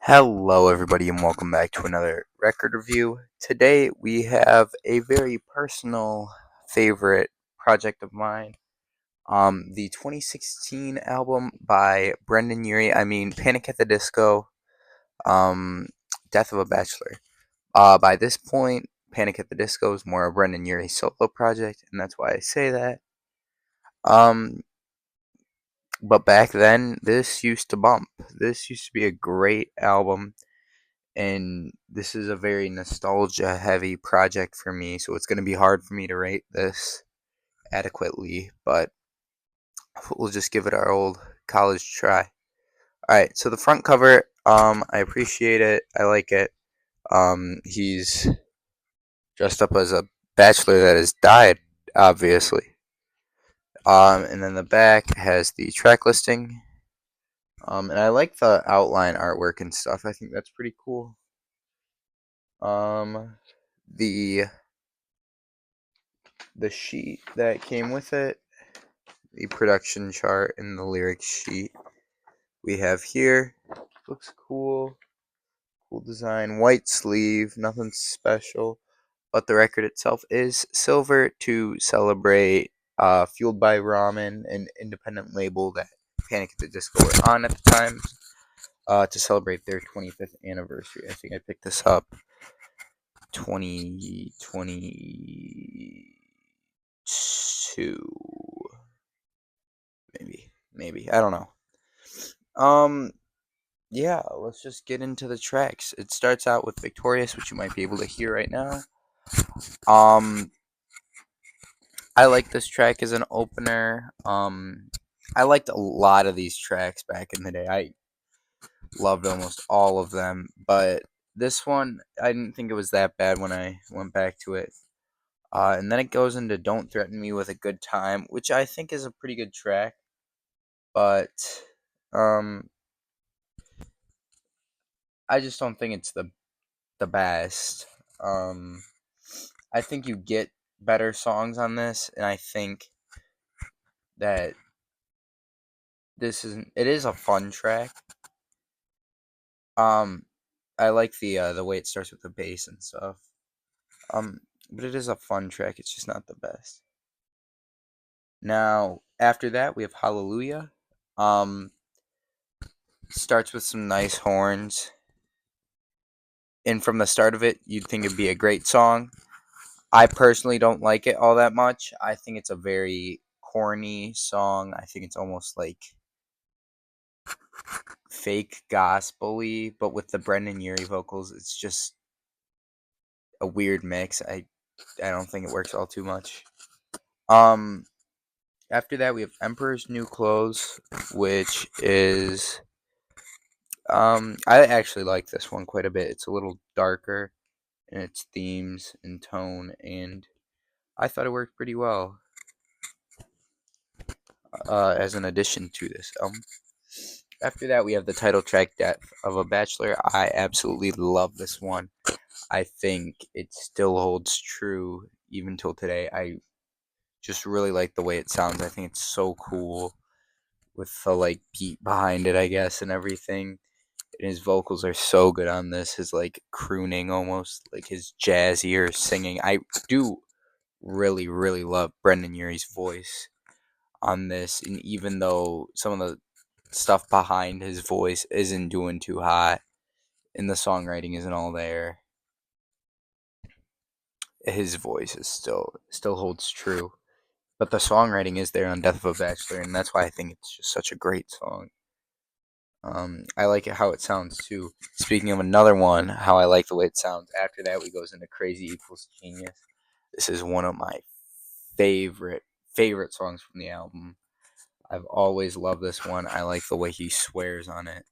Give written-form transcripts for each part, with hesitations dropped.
Hello, everybody, and welcome back to another record review. Today, we have a very personal favorite project of mine. The 2016 album by Brendan Urie. Panic at the Disco. Um, Death of a Bachelor. By this point, Panic at the Disco is more a Brendan Urie solo project, and that's why I say that. Um, but back then, this used to bump. This used to be a great album, and this is a very nostalgia heavy project for me, so it's going to be hard for me to rate this adequately, but we'll just give it our old college try. All right, so the front cover, I appreciate it. I like it. He's dressed up as a bachelor that has died, obviously. And then the back has the track listing. And I like the outline artwork and stuff. I think that's pretty cool. The sheet that came with it, the production chart, and the lyrics sheet we have here. Looks cool. Cool design. White sleeve, nothing special. But the record itself is silver to celebrate Fueled by Ramen, an independent label that Panic at the Disco were on at the time, to celebrate their 25th anniversary. I think I picked this up 2022, maybe I don't know. Um, yeah, let's just get into the tracks. It starts out with Victorious, which you might be able to hear right now. Um, I like this track as an opener. I liked a lot of these tracks back in the day. I loved almost all of them, but this one I didn't think it was that bad when I went back to it. And then it goes into "Don't Threaten Me with a Good Time," which I think is a pretty good track, but um, I just don't think it's the best. Um, I think you get better songs on this, and I think that it is a fun track. Um, I like the way it starts with the bass and stuff. But it is a fun track. It's just not the best. Now after that we have Hallelujah. Um, Starts with some nice horns, and from the start of it, you'd think it'd be a great song. I personally don't like it all that much. I think it's a very corny song. I think it's almost like fake gospel-y, but with the Brendan Urie vocals, it's just a weird mix. I don't think it works all too much. Um, After that, we have Emperor's New Clothes, which is I actually like this one quite a bit. It's a little darker in its themes and tone, and I thought it worked pretty well as an addition to this album. After that, we have the title track "Death of a Bachelor." I absolutely love this one. I think it still holds true even till today. I just really like the way it sounds. I think it's so cool with the like beat behind it, I guess, and everything. And his vocals are so good on this. His like crooning, almost like his jazzy or singing. I do really, really love Brendan Urie's voice on this, and even though some of the stuff behind his voice isn't doing too hot, and the songwriting isn't all there, his voice is still holds true. But the songwriting is there on Death of a Bachelor, and that's why I think it's just such a great song. I like it how it sounds too. Speaking of another one, how I like the way it sounds. After that, we goes into Crazy Equals Genius. This is one of my favorite songs from the album. I've always loved this one. I like the way he swears on it.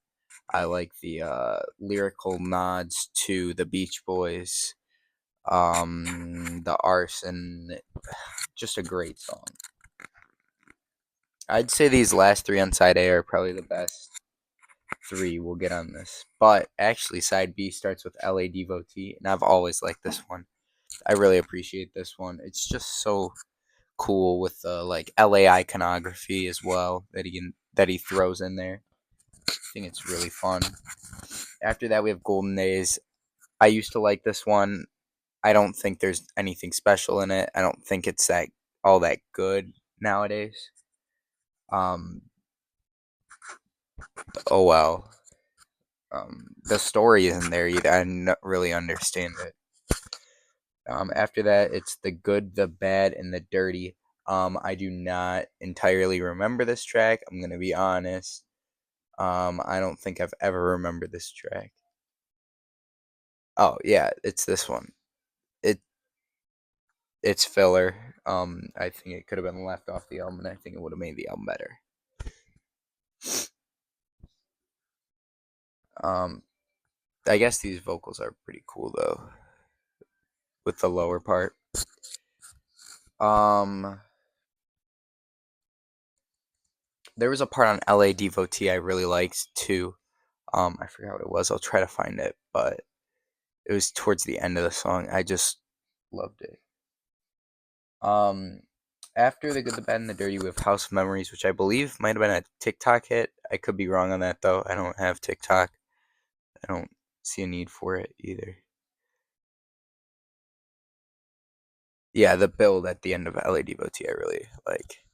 I like the lyrical nods to the Beach Boys, the arson. Just a great song. I'd say these last three on side A are probably the best three we'll get on this. But actually, side B starts with LA Devotee, and I've always liked this one. I really appreciate this one. It's just so cool with the like LA iconography as well that he throws in there. I think it's really fun. After that, we have Golden Days. I used to like this one. I don't think there's anything special in it. I don't think it's that all that good nowadays. Um, oh well. The story isn't there either. I don't really understand it. After that, it's the good, the bad, and the dirty. I do not entirely remember this track. I'm gonna be honest. I don't think I've ever remembered this track. Oh yeah, it's this one. It it's filler. I think it could have been left off the album, and I think it would have made the album better. Um, I guess these vocals are pretty cool though, with the lower part. Um, there was a part on "L.A. Devotee" I really liked too. I forgot what it was. I'll try to find it, but it was towards the end of the song. I just loved it. Um, After the good, the bad, and the dirty, we have "House of Memories," which I believe might have been a TikTok hit. I could be wrong on that though. I don't have TikTok. I don't see a need for it either. Yeah, the build at the end of "L.A. Devotee" I really like,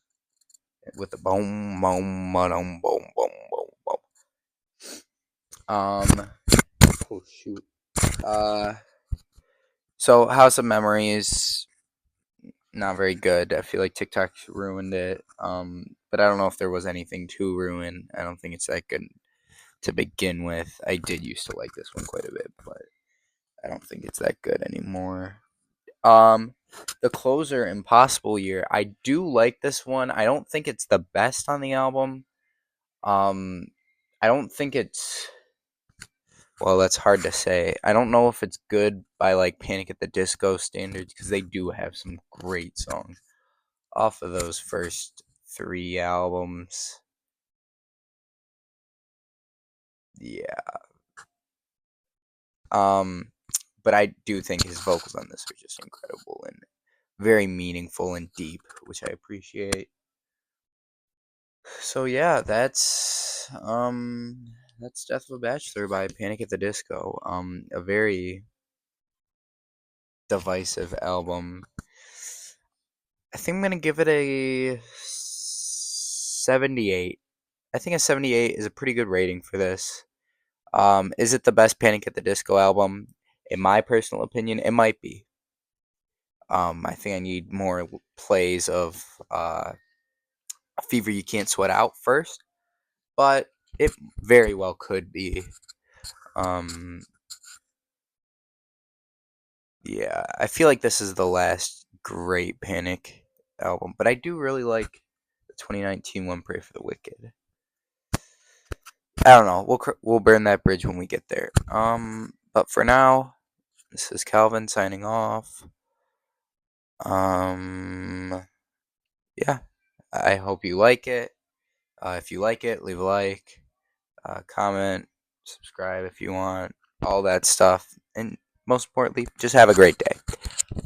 with the boom, boom, boom, boom, boom, boom, boom. Oh shoot. Uh, so "House of Memories" not very good. I feel like TikTok ruined it. But I don't know if there was anything to ruin. I don't think it's that good to begin with. I did used to like this one quite a bit, but I don't think it's that good anymore. Um, the closer, Impossible Year. I do like this one. I don't think it's the best on the album. Um, I don't think it's, well, that's hard to say. I don't know if it's good by like Panic at the Disco standards, because they do have some great songs off of those first three albums. Yeah. Um, but I do think his vocals on this are just incredible and very meaningful and deep, which I appreciate. So yeah, that's Death of a Bachelor by Panic at the Disco. A very divisive album. I think I'm gonna give it a 78. I think a 78 is a pretty good rating for this. Is it the best Panic at the Disco album? In my personal opinion, it might be. I think I need more plays of Fever You Can't Sweat Out first, but it very well could be. Um, yeah, I feel like this is the last great Panic album, but I do really like the 2019 one, Pray for the Wicked. I don't know. We'll burn that bridge when we get there. But for now, this is Calvin signing off. Um, yeah, I hope you like it. If you like it, leave a like, comment, subscribe if you want, all that stuff. And most importantly, just have a great day.